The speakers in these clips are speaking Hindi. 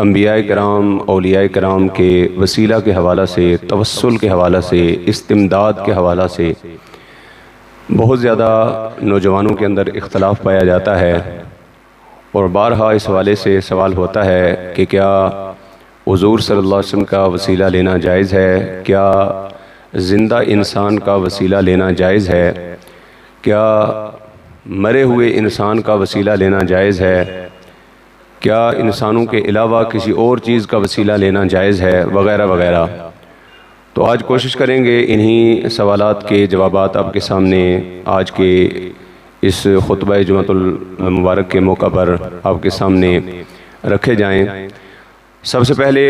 अंबियाए किराम औलियाए किराम के वसीला के हवाला से, तवस्सुल के हवाला से, इस्तिमदाद के हवाला से बहुत ज़्यादा नौजवानों के अंदर इख्तलाफ पाया जाता है। और बारहा इस हवाले से सवाल होता है कि क्या हुज़ूर सल्लल्लाहु अलैहि वसल्लम का वसीला लेना जायज़ है? क्या ज़िंदा इंसान का वसीला लेना जायज़ है? क्या मरे हुए इंसान का वसीला लेना जायज़ है? क्या इंसानों के अलावा किसी और चीज़ का वसीला लेना जायज़ है? वग़ैरह वग़ैरह। तो आज कोशिश करेंगे इन्हीं सवालात के जवाबात आपके सामने आज के इस खुतबा जुमअतुल मुबारक के मौका पर आपके सामने रखे जाएं। सबसे पहले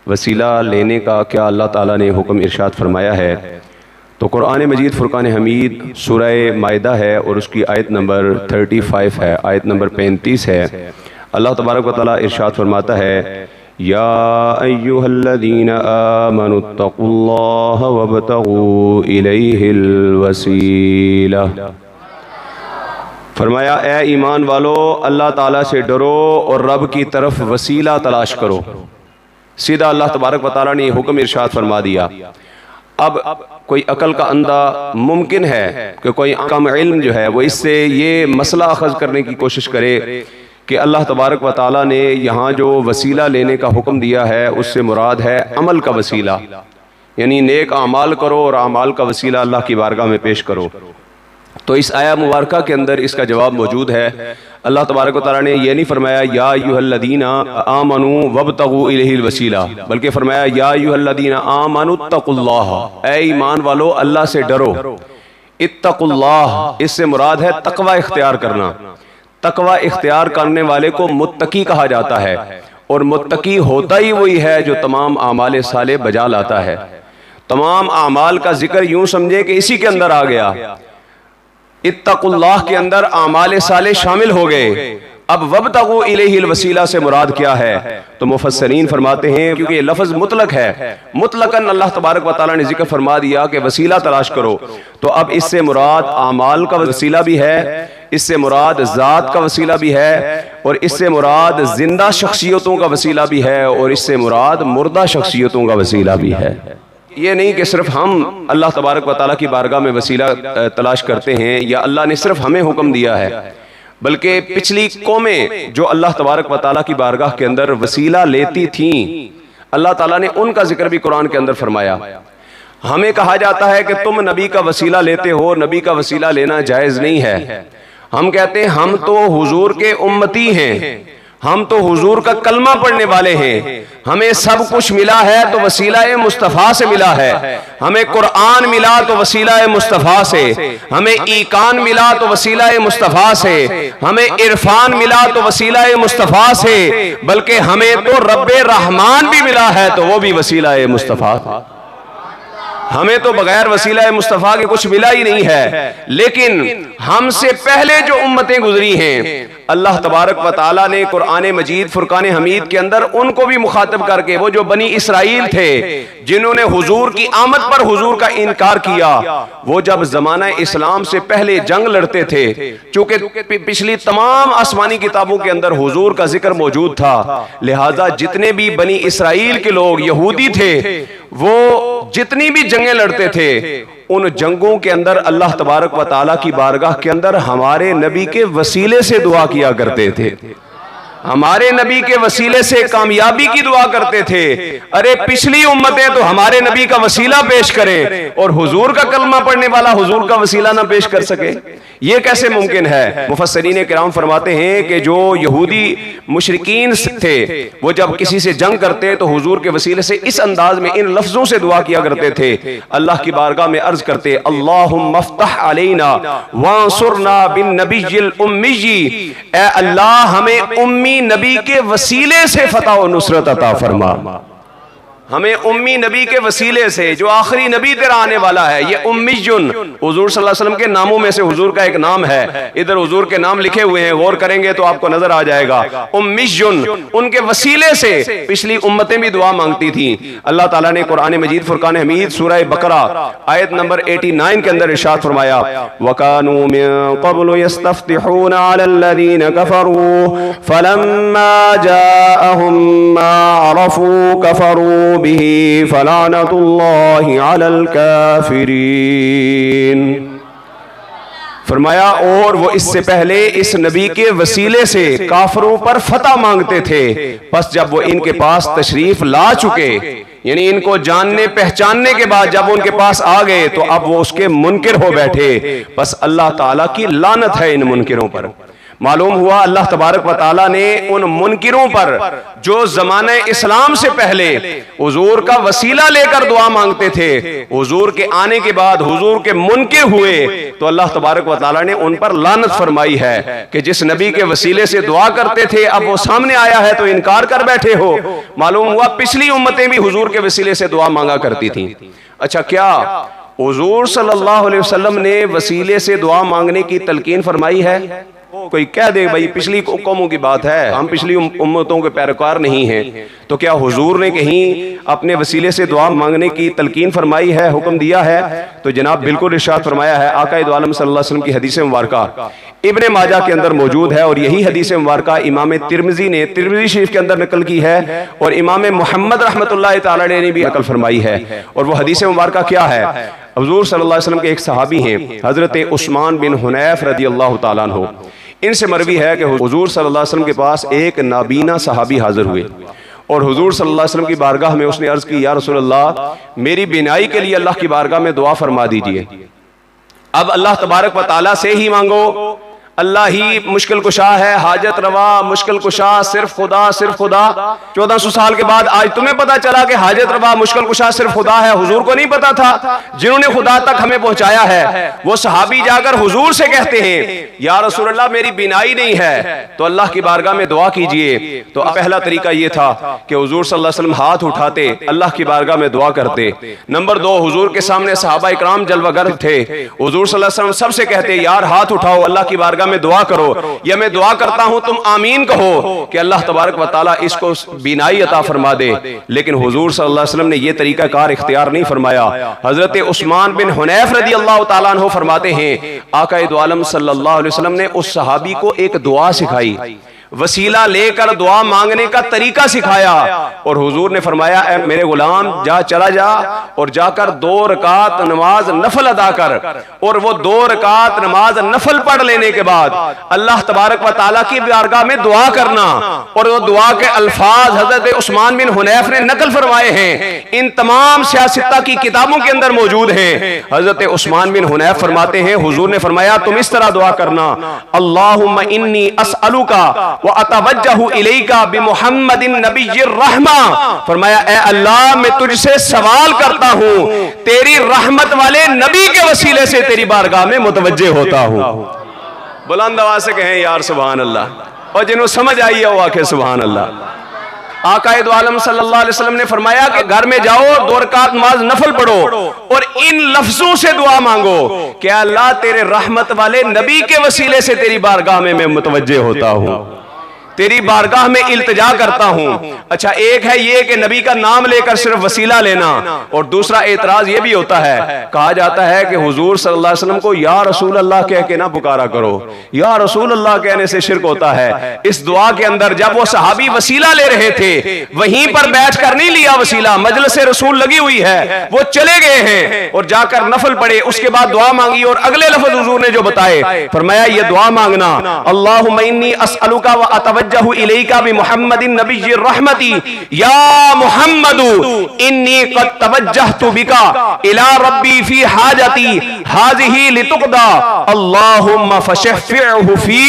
वसीला लेने का क्या अल्लाह ताला ने हुक्म इरशाद फरमाया है? तो कुरान मजीद फ़ुरक़ान हमीद सूरह माइदा है और उसकी आयत नंबर 35 है, आयत नंबर 35 है। अल्लाह तबारक व तआला इरशाद फरमाता है, या अय्युहल्लज़ीना आमनुत्तक़ुल्लाह वब्तग़ू इलैहिल वसीला। फरमाया, ए ईमान वालो, अल्लाह ताला से डरो और रब की तरफ वसीला तलाश करो। सीधा अल्लाह तबारक व तआला ने हुक्म इरशाद फरमा दिया। अब कोई अकल का अंधा मुमकिन है कि कोई कम इल्म जो है वो इससे ये मसला अखज़ करने की कोशिश करे कि अल्लाह तबारक व तआला ने यहाँ जो वसीला लेने का हुक्म दिया है उससे मुराद है अमल का वसीला, यानी नेक आमाल करो और आमाल का वसीला अल्लाह की बारगाह में पेश करो। तो इस आया मुबारका के अंदर इसका जवाब मौजूद है। अल्लाह तबारक व तआला ने यह नहीं फरमाया या अय्युहल्लज़ीना आमनू वब्तगू इलैहिल वसीला, बल्कि फरमाया या अय्युहल्लज़ीना आमनुत्तक़ुल्लाह, ऐ ईमान वालो अल्लाह से डरो। इत्तक़ुल्लाह इससे मुराद है तक़वा इख्तियार करना। तक़वा इख्तियार करने वाले को मुत्तकी कहा जाता है और मुत्तकी होता ही वही है जो तमाम आमाल साले बजा लाता है। तमाम आमाल का जिक्र यूं समझे कि इसी के अंदर आ गया। इत्तक़ुल्लाह के अंदर आमाल साले शामिल हो गए। अब वब्तगू इलैहिल वसीला से मुराद क्या है? तो मुफस्सिरीन फरमाते हैं क्योंकि ये लफ्ज़ मुतलक है, मुतलकन अल्लाह तबारक व तआला ने जिक्र फरमा दिया कि वसीला तलाश करो, तो अब इससे मुराद आमाल का वसीला भी है, इससे मुराद ज़ात का वसीला भी है, और इससे मुराद जिंदा शख्सियतों का वसीला भी है, और इससे मुराद मुर्दा शख्सियतों का वसीला भी है। ये नहीं कि सिर्फ हम अल्लाह तबारक व तआला की बारगाह में वसीला तलाश करते हैं या अल्लाह ने सिर्फ हमें हुक्म दिया है, बल्कि पिछली कौमें जो अल्लाह तबारक व तआला की बारगाह के अंदर वसीला लेती थीं, अल्लाह ताला ने उनका जिक्र भी कुरान के अंदर फरमाया। हमें कहा जाता है कि तुम नबी का वसीला लेते हो, नबी का वसीला लेना जायज़ नहीं है। हम कहते हैं हम तो हुजूर के उम्मती हैं, हम तो हुजूर का कलमा पढ़ने वाले हैं, हमें सब कुछ मिला है तो वसीला मुस्तफ़ा से मिला है। हमें कुरान मिला तो वसीला मुस्तफ़ा से, हमें ईकान मिला तो वसीला मुस्तफ़ा से, हमें इरफान मिला तो वसीला मुस्तफ़ा से, बल्कि हमें तो रब्बे रहमान भी मिला है तो वो भी वसीला मुस्तफ़ा था। हमें तो बगैर वसीला मुस्तफ़ा के कुछ मिला ही नहीं है। लेकिन हमसे पहले जो उम्मतें गुजरी हैं, अल्लाह तबारक व तआला ने कुरान मजीद फुरकान हमीद के अंदर उनको भी मुखातब करके, वो जो बनी इसराइल थे जिन्होंने हुजूर की आमद पर हुजूर का इनकार किया, वो जब जमाना इस्लाम से पहले जंग लड़ते थे, चूंकि पिछली तमाम आसमानी किताबों के अंदर हुजूर का जिक्र मौजूद था, लिहाजा जितने भी बनी इसराइल के लोग यहूदी थे वो जितनी भी जंगें लड़ते थे, उन जंगों के अंदर अल्लाह तबारक व तआला की बारगाह के अंदर हमारे नबी के वसीले से दुआ किया करते थे, हमारे नबी के वसीले से कामयाबी की दुआ करते थे। अरे पिछली उम्मतें तो हमारे नबी का वसीला पेश करें और हुजूर का कलमा पढ़ने वाला हुजूर का वसीला ना पेश कर सके, ये कैसे मुमकिन है? मुफस्सिरीन किराम फरमाते हैं कि जो यहूदी मुशरिकीन थे वो जब किसी से जंग करते तो हुजूर के वसीले से इस अंदाज में इन लफ्जों से दुआ किया करते थे, अल्लाह की बारगाह में अर्ज करते, अल्लाहुम्मा फ़्तह अलैना वंसुरना बिन नबिय्यिल उम्मी, ए अल्लाह हमें उम्मी नबी के वसीले से फतह और नुसरत अता फरमा, हमें उम्मी नबी के वसीले से, जो आखिरी नबी तेरा आने वाला है, ये उम्मीजुन हुजूर सल्लल्लाहु अलैहि वसल्लम के नामों में से हुजूर का एक नाम है। इधर हुजूर के नाम लिखे हुए हैं, गौर करेंगे तो आपको नजर आ जाएगा। उम्मीजुन, उनके वसीले से पिछली उम्मतें भी दुआ मांगती थी। अल्लाह ताला ने कुरान मजीद फुरकान हमीद सूरह बकरा आयत नंबर 89 के अंदर इरशाद फरमाया, वकानू मिन क़ब्लु यस्तफ्तिहूना अलल्लज़ीना कफ़रू फलम्मा जाअहुम मा अरफू कफ़रू बिही फलानतुल्लाहि अलल काफिरीन। फरमाया और वो इससे पहले इस नबी के वसीले से काफरों पर फतह मांगते थे, बस जब वो इनके पास तशरीफ ला चुके, यानी इनको जानने पहचानने के बाद जब उनके पास आ गए तो अब वो उसके मुनकिर हो बैठे। बस अल्लाह ताला की लानत है इन मुनकिरों पर। मालूम हुआ अल्लाह तबारक व ताला ने उन मुनकिरों पर जो ज़माने इस्लाम से पहले हुजूर का वसीला लेकर दुआ मांगते थे, हुजूर के आने के बाद हुजूर के मुनकिर हुए तो अल्लाह तबारक व ताला ने उन पर लानत फरमाई है कि जिस नबी के वसीले से दुआ करते थे अब वो सामने आया है तो इनकार कर बैठे हो। मालूम हुआ पिछली उम्मतें भी हुजूर के वसीले से दुआ मांगा करती थी। अच्छा, क्या हुजूर सल्लल्लाहु अलैहि वसल्लम ने वसीले से दुआ मांगने की तलकीन फरमाई है? कोई कह दे भाई पिछली कौमों की बात है, हम पिछली उम्मतों के पैरोकार नहीं हैं, तो क्या हुजूर ने कहीं अपने वसीले से दुआ मांगने की तलकीन फरमाई है, हुक्म दिया है? तो जनाब बिल्कुल इरशाद फरमाया है। आका दो आलम सल्लल्लाहु अलैहि वसल्लम की हदीस मुबारका इब्ने माजा के अंदर मौजूद है और यही हदीस मुबारका इमाम तिरमिजी ने तिरमिजी शरीफ के अंदर नकल की है और इमाम मुहम्मद रहमतुल्लाहि तआला ने भी नकल फरमाई है। और वो हदीस मुबारका क्या है? हुजूर सल्लल्लाहु अलैहि वसल्लम के एक सहाबी हैं हजरत उस्मान बिन हुनैफ रदियल्लाहु ताला अन्हु, इनसे मरवी है कि हुजूर सल्लल्लाहु अलैहि वसल्लम के पास एक नाबीना सहाबी हाजिर हुए और हुजूर सल्लल्लाहु अलैहि वसल्लम की बारगाह में उसने अर्ज की, या रसूलल्लाह मेरी बिनाई के लिए अल्लाह की बारगाह में दुआ फरमा दीजिए। अब अल्लाह तबारक व तआला से ही मांगो, अल्लाह ही मुश्किल कुशा है, हाजत रवा, मुश्किल कुशा, सिर्फ खुदा, सिर्फ खुदा। 1400 साल के बाद आज तुम्हें पता चला कि हाजत रवा मुश्किल कुशा सिर्फ खुदा है, हुजूर को नहीं पता था। जिन्होंने खुदा तक हमें पहुंचाया है वो सहाबी जाकर हुजूर से कहते हैं, या रसूलल्लाह मेरी बिनाई नहीं है तो अल्लाह की बारगाह में दुआ कीजिए। तो पहला तरीका ये था कि हुजूर सल्लल्लाहु अलैहि वसल्लम हाथ उठाते, अल्लाह की बारगाह में दुआ करते। नंबर 2, हुजूर के सामने सहाबा इकराम जलवागर थे, हुजूर सल्लल्लाहु अलैहि वसल्लम सबसे कहते, यार हाथ उठाओ, अल्लाह की बारगाह में दुआ करो, या मैं दुआ करता हूं तुम आमीन कहो कि अल्लाह तबारक व तआला इसको बीनाई अता फरमा दे। लेकिन हुजूर सल्लल्लाहु अलैहि वसल्लम ने यह तरीका कार इख्तियार नहीं फरमाया। हजरत उस्मान बिन हुनैफ रदियल्लाहु ताला अन्हु फरमाते हैं, आका दो आलम सल्लल्लाहु अलैहि वसल्लम ने उस सहाबी को एक दुआ सिखाई, वसीला लेकर दुआ मांगने का तरीका सिखाया और हुजूर ने फरमाया, ए मेरे गुलाम जा, चला जा और जाकर 2 रकात नमाज नफल अदा कर। और वो 2 रकात नमाज नफल पढ़ लेने के बाद अल्लाह तबारक व तआला की बारगाह में दुआ करना। और वो दुआ के अल्फाज हजरत उस्मान बिन हुनैफ ने नकल फरमाए हैं, इन तमाम सियासत की किताबों के अंदर मौजूद हैं। हजरत उस्मान बिन हुनैफ फरमाते हैं, हुजूर ने फरमाया तुम इस तरह दुआ करना, अल्लाहुम्मा इन्नी अस्अलुका व अतवज्जहु इलैका बिमुहम्मदिन नबिय्यिर रहमा। फरमाया ए अल्लाह मैं तुझसे सवाल करता हूं, तेरी रहमत वाले नबी के वसीले से तेरी बारगाह में मुतवज्जे होता हूं। बुलंद आवाज से कहें यार सुभान अल्लाह, और जिन्हों समझ आई है वो आखे सुभान अल्लाह। आका दो आलम सल्लल्लाहु अलैहि वसल्लम ने फरमाया कि घर में जाओ 2 रकात नमाज नफल पढ़ो और इन लफ्जों से दुआ मांगो कि अल्लाह तेरे रहमत वाले नबी के वसीले से तेरी बारगाह में मैं मुतवज्जे होता हूं, तेरी बारगाह में इल्तिजा करता हूं। अच्छा, एक है ये कि नबी का नाम लेकर सिर्फ वसीला लेना, और दूसरा एतराज ये भी होता है, कहा जाता है कि हुजूर सल्लल्लाहु अलैहि वसल्लम को या रसूल अल्लाह कह के ना पुकारा करो, या रसूल अल्लाह कहने से शिरक होता है। इस दुआ के अंदर जब वो सहाबी वसीला ले रहे थे वहीं पर बैठ कर नहीं लिया वसीला, मजलिस रसूल लगी हुई है, वो चले गए हैं और जाकर नफल पढ़े, उसके बाद दुआ मांगी और अगले लफ्ज हुजूर ने जो बताए फरमाया ये दुआ मांगना, अल्लाहुम्मा इन्नी अस्अलुका व अतवज्जहु इलैका बिमुहम्मदिन नबिय्यिर रहमती या मुहम्मदु इन्नी क़द तवज्जहतु बिका इला रब्बी फी हाजती हाज़िही लितुक़दा अल्लाहुम्मा फशफ़िअहु फी।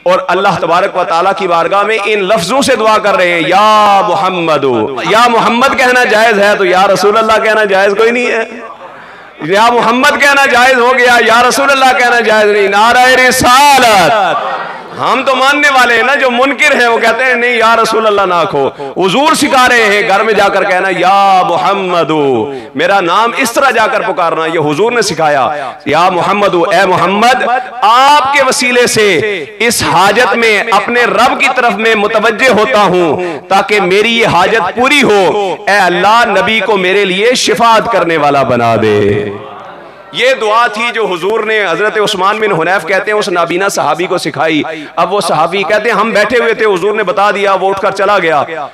और अल्लाह तबारक व तआला की बारगाह में इन लफ्जों से दुआ कर रहे हैं, या मुहम्मदु, या मोहम्मद कहना जायज है तो या रसूल अल्लाह कहना जायज कोई नहीं है, या मोहम्मद कहना जायज हो गया, या रसूल अल्लाह कहना जायज नहीं। नारा रिसालत, हम तो मानने वाले हैं ना, जो मुनकिर है वो कहते हैं नहीं या रसूल अल्लाह ना खो। हुजूर सिखा रहे हैं घर में जाकर कहना या मुहम्मदू, मेरा नाम इस तरह जाकर पुकारना, ये हुजूर ने सिखाया। या मुहम्मदू, ए मोहम्मद, आपके वसीले से इस हाजत में अपने रब की तरफ में मुतवज्जे होता हूं ताकि मेरी ये हाजत पूरी हो। ए अल्लाह, नबी को मेरे लिए शिफात करने वाला बना दे। ये दुआ थी जो हुजूर ने हजरत उस्मान बिन हुनैफ कहते हैं उस नाबीना सहाबी को सिखाई। अब वो सहाबी कहते हैं हम बैठे हुए थे, हुजूर ने बता दिया, वो उठकर चला गया।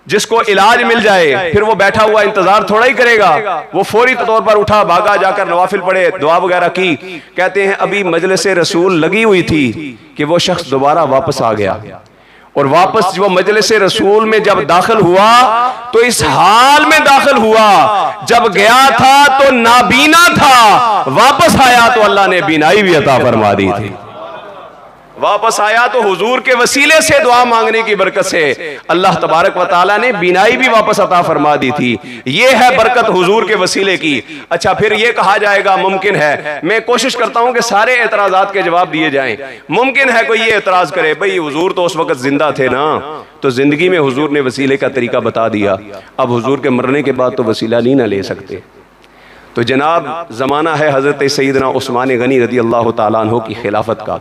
जिसको इलाज मिल जाए फिर वो बैठा हुआ इंतजार थोड़ा ही करेगा, वो फौरी तौर पर उठा, भागा, जाकर नवाफिल पढ़े, दुआ वगैरह की। कहते हैं अभी मजलिस रसूल लगी हुई थी कि वो शख्स दोबारा वापस आ गया, और वापस जो मजलिस रसूल में जब दाखिल हुआ तो इस हाल में दाखिल हुआ, जब गया था तो नाबीना था, वापस आया तो अल्लाह ने बीनाई भी अता फरमा दी थी। वापस आया तो हुजूर के वसीले से दुआ मांगने की बरकत से अल्लाह तबारक व तआला ने बीनाई भी वापस अता फरमा दी थी। ये है बरकत हुजूर के वसीले की। अच्छा, फिर ये कहा जाएगा मुमकिन है, मैं कोशिश करता हूं कि सारे एतराजात के जवाब दिए जाएं। मुमकिन है कोई ये एतराज करे भाई हुजूर तो उस वक्त जिंदा थे ना, तो जिंदगी में हुजूर ने वसीले का तरीका बता दिया, अब हुजूर के मरने के बाद तो वसीला नहीं ना ले सकते। तो जनाब जमाना है हजरत सैयदना उस्मान गनी रज़ी अल्लाह तआला अन्हु की खिलाफत का।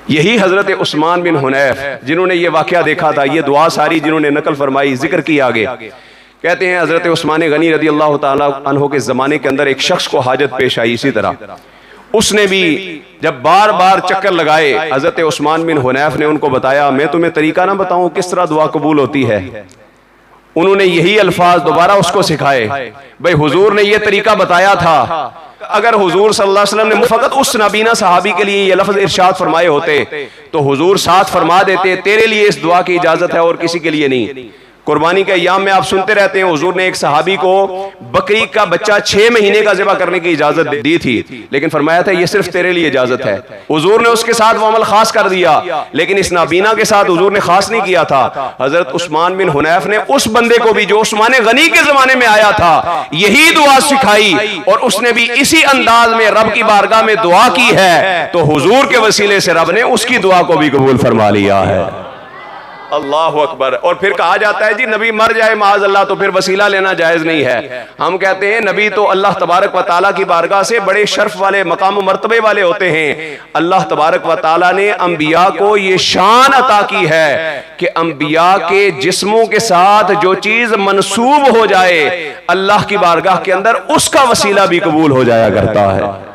यही हजरत उस्मान बिन हुनैफ जिन्होंने ये वाकया देखा था, ये दुआ सारी जिन्होंने नकल फरमाई, जिक्र की आगे। कहते हैं हजरत उस्मान गनी रज़ी अल्लाह तआला अन्हु के ज़माने के अंदर एक शख्स को हाजत पेश आई इसी तरह। उसने भी जब बार बार चक्कर लगाए, हजरत उस्मान बिन हुनैफ ने उनको बताया मैं तुम्हें तरीका ना बताऊं किस तरह दुआ कबूल होती है। उन्होंने यही अल्फाज दोबारा उसको सिखाए, भाई हुजूर ने यह तरीका बताया था, अगर हुजूर सल्लल्लाहु अलैहि वसल्लम ने फकत उस नबीना सहाबी के लिए ये लफ्ज इरशाद फरमाए होते तो हुजूर साथ फरमा देते तेरे लिए इस दुआ की इजाजत है और किसी के लिए नहीं। कुर्बानी के अय्याम में आप सुनते रहते हैं हुजूर ने एक सहाबी को बकरी का बच्चा 6 महीने का ज़िबा करने की इजाजत दी थी, लेकिन फरमाया था ये सिर्फ तेरे लिए इजाजत है। हुजूर ने उसके साथ वो अमल खास कर दिया, लेकिन इस नाबीना के साथ हुजूर ने खास नहीं किया था। हजरत उस्मान बिन हुनैफ ने उस बंदे को भी जो उस्मान गनी के जमाने में आया था यही दुआ सिखाई, और उसने भी इसी अंदाज में रब की बारगाह में दुआ की है, तो हुजूर के वसीले से रब ने उसकी दुआ को भी कबूल फरमा लिया है। अल्लाह अकबर। और फिर कहा जाता है जी नबी मर जाए माज़ अल्लाह तो फिर वसीला लेना जायज़ नहीं है। हम कहते हैं नबी तो अल्लाह तबारक व ताला की बारगाह से बड़े शर्फ वाले मकाम मर्तबे वाले होते हैं। अल्लाह तबारक व ताला ने अंबिया को ये शान अता की है कि अंबिया के जिस्मों के साथ जो चीज मनसूब हो जाए अल्लाह की बारगाह के अंदर उसका वसीला भी कबूल हो जाया करता है।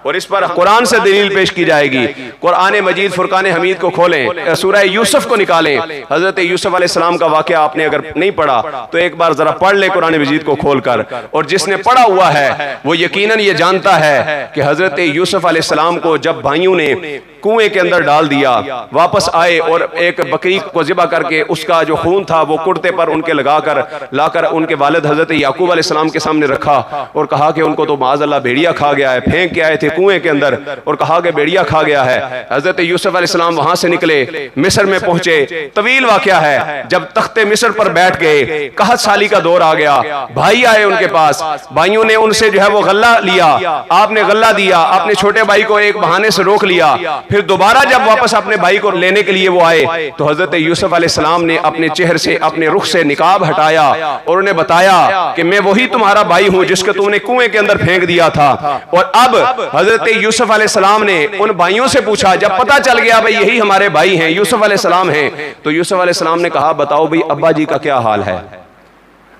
और इस पर कुरान से दलील पेश की जाएगी। कुरान मजीद फुरकान हमीद को खोलें, सूरह यूसुफ को निकालें। हजरत यूसुफ अलैहिस्सलाम का वाकया आपने अगर नहीं पढ़ा तो एक बार जरा पढ़ ले कुरान मजीद को खोलकर, और जिसने पढ़ा हुआ है वो यकीनन ये जानता है कि हजरत यूसुफ अलैहिस्सलाम को जब भाइयों ने कुएं के अंदर डाल दिया, वापस आए और एक बकरी को ज़िबा करके उसका जो खून था वो कुर्ते पर उनके लगाकर लाकर उनके वालिद हजरत याकूब अलैहिस्सलाम के सामने रखा और कहा कि उनको तो माज़अल्लाह भेड़िया खा गया है। फेंक के आए थे कुएं के अंदर और कहा कि भेड़िया खा गया है। हजरत यूसुफ अलैहिस्सलाम वहां से निकले, मिस्र में पहुंचे। तवील वाकया है, जब तख्ते मिस्र पर बैठ गए कहत साली का दौर आ गया, भाई आए उनके पास, भाइयों ने उनसे जो है वो गल्ला लिया, आपने गल्ला दिया, आपने छोटे भाई को एक बहाने से रोक लिया। फिर दोबारा जब वापस अपने भाई को लेने के लिए वो आए तो हजरत यूसुफ अलैहिस्सलाम ने अपने चेहरे से अपने रुख से निकाब हटाया और उन्हें बताया कि मैं वही तुम्हारा भाई हूं जिसको तुमने कुएं के अंदर फेंक दिया था। और अब हजरत यूसुफ अलैहिस्सलाम ने उन भाइयों से पूछा, जब पता चल गया भाई यही हमारे भाई हैं, यूसुफ अलैहिस्सलाम हैं, तो यूसुफ अलैहिस्सलाम ने कहा बताओ भाई अब्बा जी का क्या हाल है,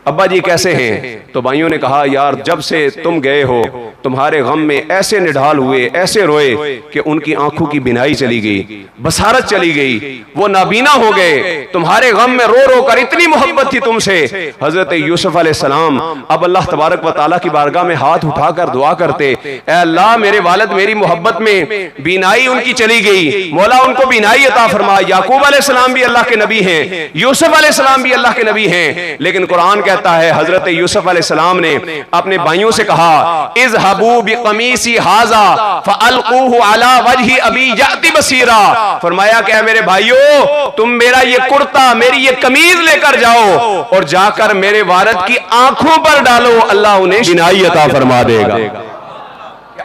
अब्बा जी कैसे हैं? तो भाइयों ने कहा यार जब से तुम गए हो तुम्हारे गम में ऐसे निढाल हुए, ऐसे रोए कि उनकी आंखों की बिनाई चली गई, बसारत चली गई, वो नाबीना हो गए, तुम्हारे गम में रो रो कर इतनी मोहब्बत थी तुमसे। हजरत यूसुफ अलैहिस्सलाम अब अल्लाह तबारक व तआला की बारगाह में हाथ उठाकर दुआ करते, ऐ अल्लाह मेरे वालिद मेरी मोहब्बत में बिनाई उनकी चली गई, मौला उनको बिनाई अता फरमा। याकूब अलैहिस्सलाम भी अल्लाह के नबी हैं, यूसुफ अलैहिस्सलाम भी अल्लाह के नबी हैं, लेकिन कुरान कहता है हजरत यूसुफ अलैहिस्सलाम ने अपने भाइयों से कहा इज़हबू बिक़मीसी हाज़ा फ़अल्क़ूहु अला वजहि अबी याति बसीरा। फरमाया कि मेरे भाइयों तुम मेरा ये कुर्ता मेरी ये कमीज लेकर जाओ और जाकर मेरे वालिद की आंखों पर डालो, अल्लाह उन्हें बिनाई अता फरमा देगा।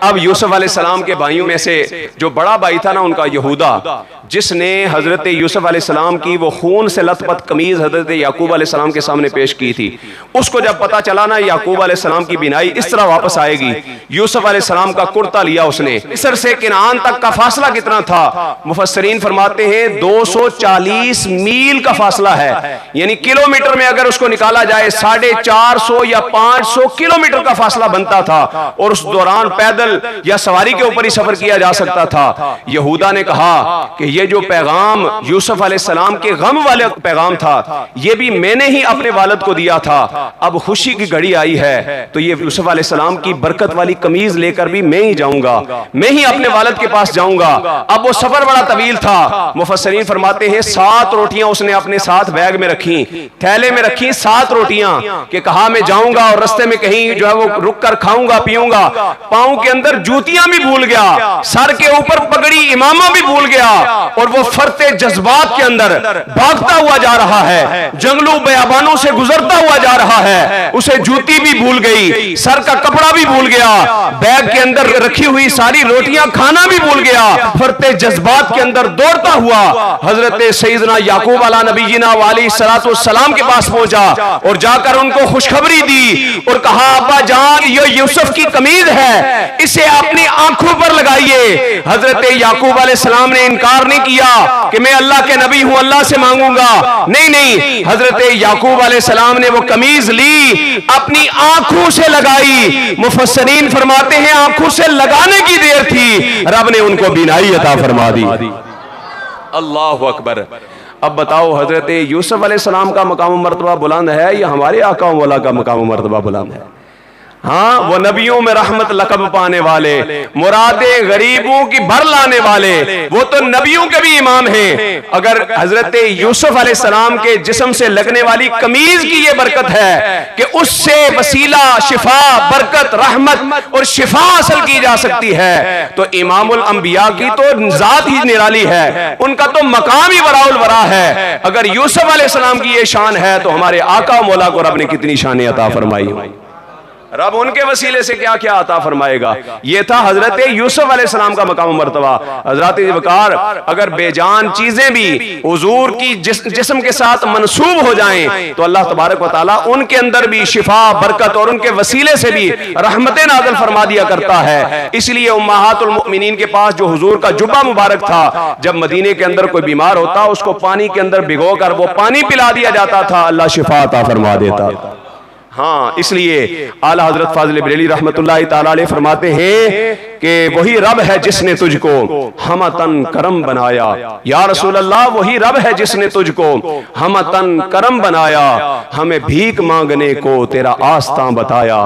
अब यूसुफ अलैहिस्सलाम के भाइयों में से जो बड़ा भाई था ना उनका यहूदा, जिसने हजरत यूसुफ अलैहिस्सलाम की वो खून से लथपथ कमीज हजरत याकूब अलैहिस्सलाम के सामने पेश की थी, उसको जब पता चला ना याकूब अलैहिस्सलाम की बिनाई इस तरह वापस आएगी, यूसुफ अलैहिस्सलाम का कुर्ता लिया उसने। मिस्र से किनान तक का फासला कितना था? मुफस्सरीन फरमाते हैं 240 मील का फासला है, यानी किलोमीटर में अगर उसको निकाला जाए 450 या 500 किलोमीटर का फासला बनता था, और उस दौरान पैदल या सवारी के ऊपर ही सफर किया जा सकता था। यहूदा ने कहा कि ये जो पैगाम यूसुफ अलैहिस्सलाम के गम वाले पैगाम था, ये भी मैंने ही अपने वालिद को दिया था। अब खुशी की घड़ी आई है तो ये यूसुफ अलैहिस्सलाम की बरकत वाली कमीज लेकर भी मैं ही जाऊंगा, मैं ही अपने वालिद के पास जाऊंगा। अब वो सफर बड़ा तवील था। मुफस्सरीन फरमाते हैं 7 रोटियां उसने अपने साथ बैग में रखी, थैले में रखी 7 रोटियां, कि कहा मैं जाऊंगा और रास्ते में कहीं जो है वो रुक कर खाऊंगा पीऊंगा। पांव के अंदर जूतियां भी भूल गया, सर के ऊपर पगड़ी इमामा भी भूल गया, और वो फरते जज्बात के अंदर भागता हुआ जा रहा है, जंगलों बयाबानों से गुजरता हुआ जा रहा है। उसे जूती भी भूल गई, सर का कपड़ा भी भूल गया, बैग के अंदर रखी हुई सारी रोटियां खाना भी भूल गया। फरते जज्बात के अंदर दौड़ता हुआ हजरत सैयदना याकूब अला नबीना अलैहिस्सलातु वस्सलाम के पास पहुंचा और जाकर उनको खुशखबरी दी और कहा, अब्बा जान, ये यूसुफ की कमीज है, इसे अपनी आंखों पर लगाइए। हजरत याकूब अलैहिस्सलाम ने इनकार नहीं किया कि मैं अल्लाह के नबी हूं, अल्लाह से मांगूंगा। नहीं नहीं, हजरत याकूब अलैहिस्सलाम ने वो कमीज ली, अपनी आंखों से लगाई। मुफस्सरीन फरमाते हैं आंखों से लगाने की देर थी, रब ने उनको बिनाई अता फरमा दी। अल्लाहु अकबर। अब बताओ, हजरत यूसुफ अलैहिस्सलाम का मकाम मर्तबा बुलंद है या हमारे आका मौला का मकाम मर्तबा बुलंद है? हाँ, वो नबियों में रहमत लकब पाने वाले, मुरादे गरीबों की भर लाने वाले, वो तो नबियों के भी इमाम हैं। अगर हजरत यूसुफ अलैहिस्सलाम के जिस्म से लगने वाली कमीज की ये बरकत है कि उससे वसीला, शिफा, बरकत, रहमत और शिफा हासिल की जा सकती है, तो इमामुल अंबिया की तो जात ही निराली है, उनका तो मकाम ही वराउल वरा है। अगर यूसुफ अलैहिस्सलाम की ये शान है तो हमारे आका मौला को रब ने कितनी शान अता फरमाई। रब उनके वसीले से क्या क्या अता फरमाएगा। ये था हजरत यूसुफ अलैहिस्सलाम का मकाम मर्तबा। हजरत वकार, अगर बेजान चीजें भी हुजूर की जिस्म के साथ मनसूब हो जाएं तो अल्लाह तबारक व तआला उनके अंदर भी शिफा, बरकत और उनके वसीले से भी रहमतें नाज़िल फरमा दिया करता है। इसलिए उम्महातुल मुमिनीन के पास जो हुजूर का जुब्बा मुबारक था, जब मदीने के अंदर कोई बीमार होता उसको पानी के अंदर भिगो कर वो पानी पिला दिया जाता था, अल्लाह शिफा अता फरमा देता था। हाँ, इसलिए आला हजरत फाजिल बरेली रहमतुल्लाहि ताला अलैह फरमाते हैं कि वही रब है जिसने तुझको हमतन करम बनाया। या रसूल अल्लाह, वही रब है जिसने तुझको हमतन करम बनाया, हमें भीख मांगने को तेरा आस्था बताया।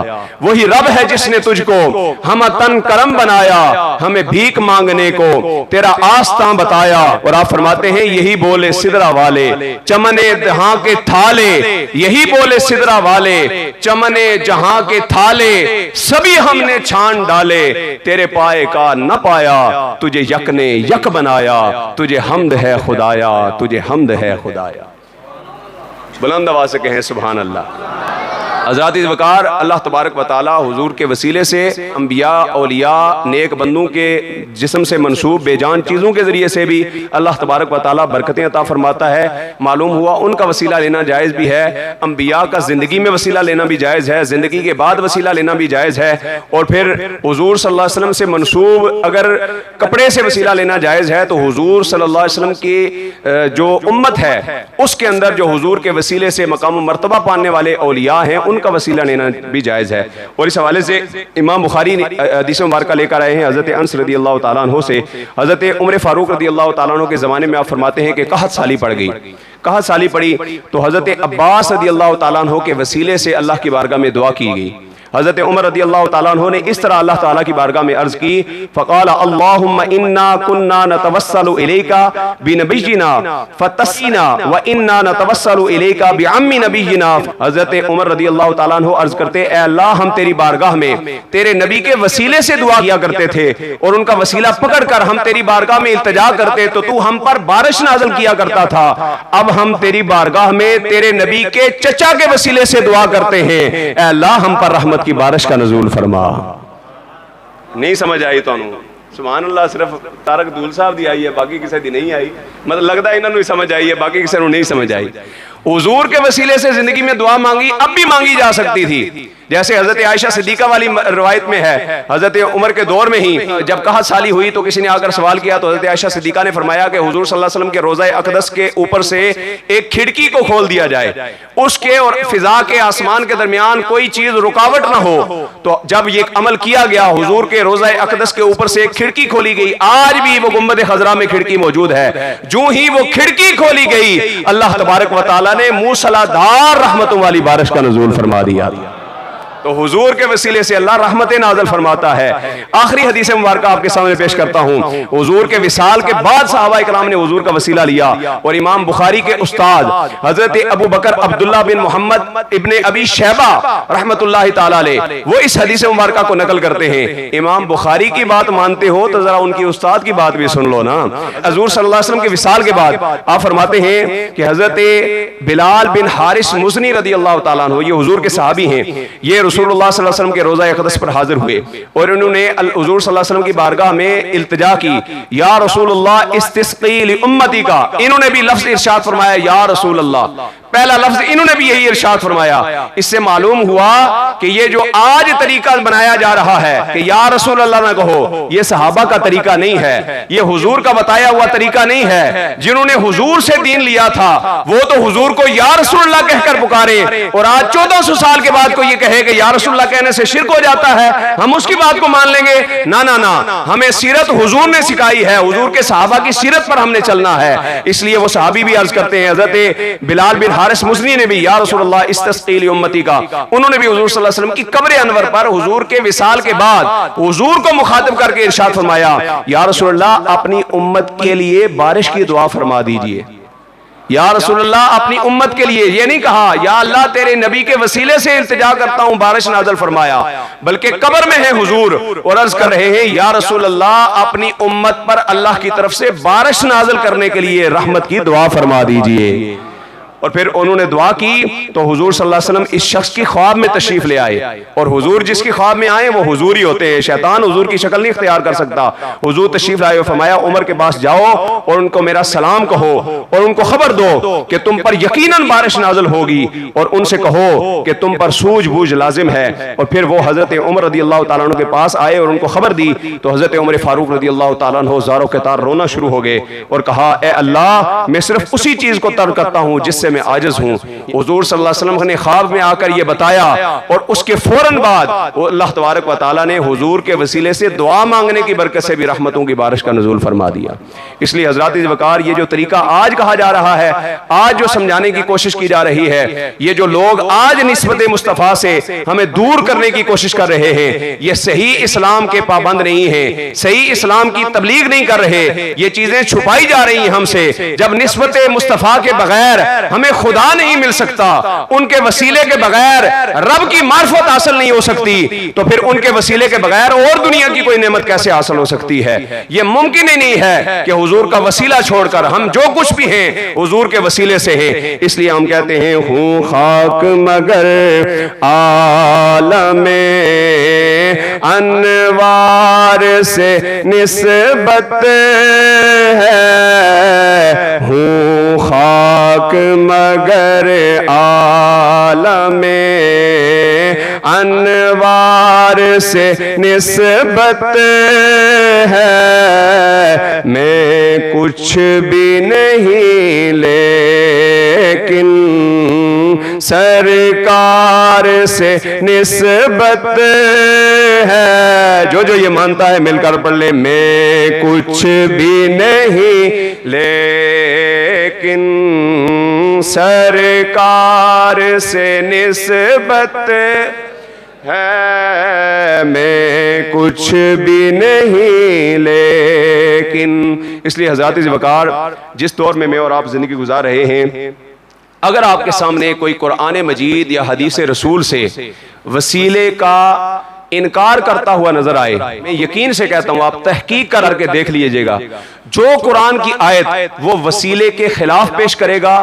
वही रब है जिसने तुझको हमतन करम बनाया, हमें भीख मांगने को तेरा आस्था बताया। और आप फरमाते हैं, यही बोले सिदरा वाले चमने जहां के थाले, यही बोले सिदरा वाले चमने जहां के थाले, सभी हमने छान डाले, तेरे पाए का न पाया, तुझे यक ने यक बनाया, तुझे हमद है खुदाया, तुझे हमद है खुदाया। बुलंद आवाज से कहें सुभान अल्लाह। हज़रात वकार, अल्लाह तबारक व तआला हुजूर के वसीले से अंबिया, औलिया, नेक बंदों के जिस्म से मनसूब बेजान चीज़ों के ज़रिए से भी अल्लाह तबारक व तआला बरकतें अता फरमाता है। मालूम हुआ उनका वसीला लेना जायज़ भी है, अंबिया का ज़िंदगी में वसीला लेना भी जायज़ है, ज़िंदगी के बाद वसीला लेना भी जायज़ है। और फिर हुजूर सल्लल्लाहु अलैहि वसल्लम से मनसूब अगर कपड़े से वसीला लेना जायज़ है तो हुजूर सल्लल्लाहु अलैहि वसल्लम की जो उम्मत है उसके अंदर जो हुजूर के वसीले से मकाम मर्तबा पाने वाले औलिया हैं उनका वसीला लेना भी जायज़ है। और इस हवाले से इमाम बुखारी हदीस मुबारका लेकर आए हैं हज़रत अनस रज़ियल्लाहु ताला अन्हु से। हज़रत उमर फारूक रज़ियल्लाहु ताला अन्हु के ज़माने में आप फरमाते हैं कि कहत साली पड़ गई। कहत साली पड़ी तो हज़रत अब्बास रज़ियल्लाहु ताला अन्हु के वसीले से अल्लाह की बारगाह में दुआ की गई। हज़रत उमर रज़ियल्लाहु ताला अन्हु ने इस तरह अल्लाह ताला की बारगाह में अर्ज़ की, फ़क़ाल अल्लाहुम्मा इन्ना कुन्ना नतवस्सलु इलैका बिनबिय्यिना फ़तस्क़ीना व इन्ना नतवस्सलु इलैका बिअम्मि नबिय्यिना। हज़रत उमर रज़ियल्लाहु ताला अन्हु अर्ज़ करते, ए अल्लाह, हम तेरी बारगाह में तेरे नबी के वसीले से दुआ किया करते थे और उनका वसीला पकड़ कर हम तेरी बारगाह में इल्तिजा करते तो तू हम पर बारिश नाज़िल किया करता था। अब हम तेरी बारगाह में तेरे नबी के चचा के वसीले से दुआ करते हैं, ए अल्लाह, हम पर रहमत की बारिश का नज़ूल फरमा। नहीं समझ आई तुहानू? सुभान अल्लाह, सिर्फ तारक दूल साहब दी आई है, बाकी किसी दी नहीं आई। मतलब लगता है इन्होंने समझ आई है, बाकी किसी को नहीं समझ आई। हुजूर के वसीले से जिंदगी में दुआ मांगी, अब भी मांगी जा सकती थी। जैसे हजरत आयशा सिद्दीका वाली रवायत में है, हजरत उमर के दौर में ही जब कहत साली हुई तो किसी ने आकर सवाल किया तो हजरत आयशा सिद्दीका ने फरमाया कि हुजूर सल्लल्लाहु अलैहि वसल्लम के रोज़ा अक़दस के ऊपर से एक खिड़की को खोल दिया जाए, उसके और फिजा के आसमान के दरमियान कोई चीज रुकावट ना हो। तो जब ये अमल किया गया, हुजूर के रोज़ा अक़दस के ऊपर से एक खिड़की खोली गई। आज भी वो गुंबद खजरा में खिड़की मौजूद है। जो ही वो खिड़की खोली गई, अल्लाह तबारक व तआला ने मूसलाधार रहमतों वाली बारिश का नुज़ूल फरमा दिया। तो हुजूर के वसीले से अल्लाह रहमतें नाज़िल फरमाता है। आखिरी हदीस मुबारक आपके सामने पेश करता हूँ। हुजूर के विसाल के बाद सहाबा इकराम ने हुजूर का वसीला लिया और इमाम बुखारी के उस्ताद हजरत अबू बकर अब्दुल्ला बिन मोहम्मद इब्ने अबी शैबा रहमतुल्लाहि ताला अलैह वो इस हदीस मुबारक को नकल करते हैं। इमाम बुखारी की बात मानते हो तो जरा उनकी उस्ताद की बात भी सुन लो ना। हुजूर सल्लल्लाहु अलैहि वसल्लम के विसाल के बाद आप फरमाते हैं कि हजरत बिलाल बिन हारिस मुज़नी रदी अल्लाह ताला अन्हु, ये हुजूर के सहाबी हैं, ये रसूलुल्लाह सल्लल्लाहु अलैहि वसल्लम के रोज़ा अक़दस पर हाजिर हुए और उन्होंने हुजूर सल्लल्लाहु अलैहि वसल्लम की बारगाह में इल्तिजा की, या रसूलुल्लाह इस्तिस्क़ी लि उम्मती का। इन्होंने भी लफ्ज़ इरशाद फरमाया या रसूलल्लाह, पहला लफ्ज इन्होंने भी यही इरशाद फरमाया। इससे मालूम हुआ कि ये जो आज तरीका बनाया जा रहा है कि या रसूल अल्लाह ना कहो, ये सहाबा का तरीका नहीं है, ये हुजूर का बताया हुआ तरीका नहीं है। जिन्होंने हुजूर से दीन लिया था वो तो हुजूर को या रसूल अल्लाह कहकर पुकारे और आज 1400 साल के बाद कोई ये कहे कि या रसूल अल्लाह कहने से शिर्क हो जाता है, हम उसकी बात को मान लेंगे। ना ना ना, हमें सीरत हुजूर ने सिखाई है, हुजूर के सहाबा की सीरत पर हमने चलना है। इसलिए वो सहाबी भी अर्ज करते हैं, हजरत बिलाल बिन हारिस मुज़नी ने भी या रसूलुल्लाह इस्तिस्क़ी लि उम्मती का, उन्होंने भी हुजूर सल्लल्लाहु अलैहि वसल्लम की कब्र अनवर पर हुजूर के विसाल के बाद हुजूर को मुखातिब करके इरशाद फरमाया, या रसूलुल्लाह अपनी उम्मत के लिए बारिश की दुआ फरमा दीजिए। या रसूलुल्लाह अपनी उम्मत के लिए, ये नहीं कहा या अल्लाह तेरे नबी के वसीले से इल्तिजा करता हूं बारिश नाज़िल फरमाया, बल्कि कब्र में है हुजूर और अर्ज कर रहे हैं या रसूलुल्लाह अपनी उम्मत पर अल्लाह की तरफ से बारिश नाज़िल करने के लिए रहमत की दुआ फरमा दीजिए। और फिर उन्होंने दुआ की तो हुजूर सल्लल्लाहु अलैहि वसल्लम इस शख्स की ख्वाब में तशरीफ ले आए और हुजूर जिसकी ख्वाब में आए वो हुजूर ही होते हैं, शैतान हुजूर की शक्ल नहीं इख्तियार कर सकता। हुजूर तशरीफ लाए और फरमाया उमर के पास जाओ और उनको मेरा सलाम कहो और उनको खबर दो कि तुम पर यकीनन बारिश नाज़िल होगी और उनसे कहो कि तुम पर सूझबूझ लाजिम है। और फिर वो हजरत उमर रदी अल्लाह तआला अन्हु के पास आए और उनको खबर दी तो हजरत उमर फारूक रदी अल्लाह तआला अन्हु ज़ारो के तार रोना शुरू हो गए और कहा, ए अल्लाह मैं सिर्फ उसी चीज को तर्क करता हूँ जिससे मैं आजिज हूँ। हुजूर सल्लल्लाहु अलैहि वसल्लम ने ख्वाब में आकर ये बताया और उसके फौरन बाद अल्लाह तबारक व तआला ने हुजूर के वसीले से दुआ मांगने की बरकत से भी रहमतों की बारिश का नुज़ूल फरमा दिया। इसलिए हज़रात वक़ार ये जो तरीका आज कहा जा रहा है, आज जो समझाने की कोशिश की जा रही है, ये जो लोग आज निस्बत मुस्तफ़ा से हमें दूर करने की कोशिश कर रहे हैं, ये सही इस्लाम के पाबंद नहीं है, सही इस्लाम की तबलीग नहीं कर रहे, ये चीजें छुपाई जा रही हैं हमसे। जब निस्बत मुस्तफ़ा के बगैर हमें खुदा नहीं मिल सकता, उनके वसीले के बगैर रब की मार्फत हासिल नहीं हो सकती, तो फिर उनके वसीले के बगैर और दुनिया की कोई नेमत कैसे हासिल हो सकती है? यह मुमकिन ही नहीं है कि हुजूर का वसीला छोड़कर हम जो कुछ भी हैं हुजूर के वसीले से है। इसलिए हम कहते हैं हूँ खाक मगर आलमे अनवार से निस्बत है, हूँ खाक मगर आलमे अनवार से निस्बत है, मैं कुछ भी नहीं लेकिन सरकार से निस्बत है। जो जो ये मानता है मिलकर पढ़ ले, मैं कुछ भी नहीं लेकिन सरकार से निस्बत है, मैं कुछ भी नहीं लेकिन। इसलिए हज़रात वक़ार जिस दौर में मैं और आप जिंदगी गुजार रहे हैं, अगर आपके सामने कोई कुरान मजीद या हदीस रसूल से वसीले का इनकार करता हुआ नजर आए, मैं यकीन से कहता हूं आप तहकीक करके देख लीजिएगा, जो कुरान की आयत वो वसीले के खिलाफ पेश करेगा,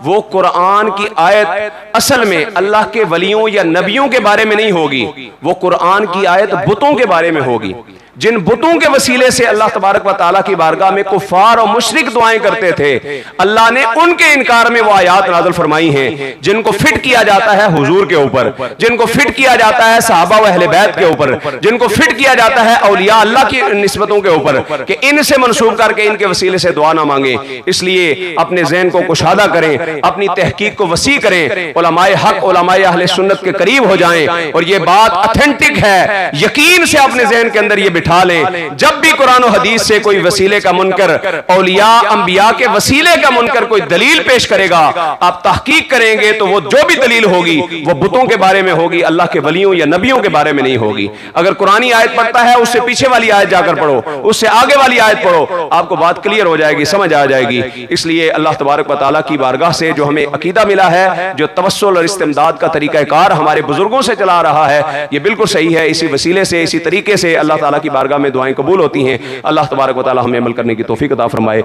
वो कुरान की आयत असल में अल्लाह के वलियों या नबियों के बारे में नहीं होगी, वो कुरान की आयत बुतों के बारे में होगी। जिन बुतों के वसीले से अल्लाह तबारक व तआला की बारगाह में कुफार और मुशरिक दुआएं करते थे, अल्लाह ने उनके इनकार में वो आयात नाज़िल फरमाई हैं जिनको फिट किया जाता है हुजूर के ऊपर, जिनको फिट किया जाता है सहाबा व अहले बैत के ऊपर, जिनको फिट किया जाता है औलिया अल्लाह की निस्बतों के ऊपर कि इनसे मंसूब करके इनके वसीले से दुआ ना मांगे। इसलिए अपने ज़हन को कुशादा करें, अपनी तहकीक को वसी करें, उलमाए हक उलमाए अहले सुन्नत के करीब हो जाएं और ये बात ऑथेंटिक है, यकीन से अपने ज़हन के अंदर ये बिठा लें। जब भी कुरान और हदीस से कोई वसीले का मुनकर, औलिया अंबिया के वसीले का मुनकर कोई दलील पेश करेगा, आप तहकीक करेंगे तो वो जो भी दलील होगी वो बुतों के बारे में होगी, अल्लाह के वलियों या नबियों के बारे में नहीं होगी। अगर कुरानी आयत पढ़ता है उससे पीछे वाली आयत जाकर पढ़ो, उससे आगे वाली आयत पढ़ो, आपको बात क्लियर हो जाएगी, समझ आ जाएगी। इसलिए अल्लाह तबारक व तआला की बारगाह से जो हमें अकीदा मिला है, जो तवस्सुल और इस्तिमदाद का तरीकाकार हमारे बुजुर्गों से चला रहा है, ये बिल्कुल सही है। इसी वसीले से, इसी तरीके से अल्लाह ताला की बारगाह में दुआएं कबूल होती हैं। अल्लाह तबारक व तआला हमें अमल करने की तौफीक अता फरमाए।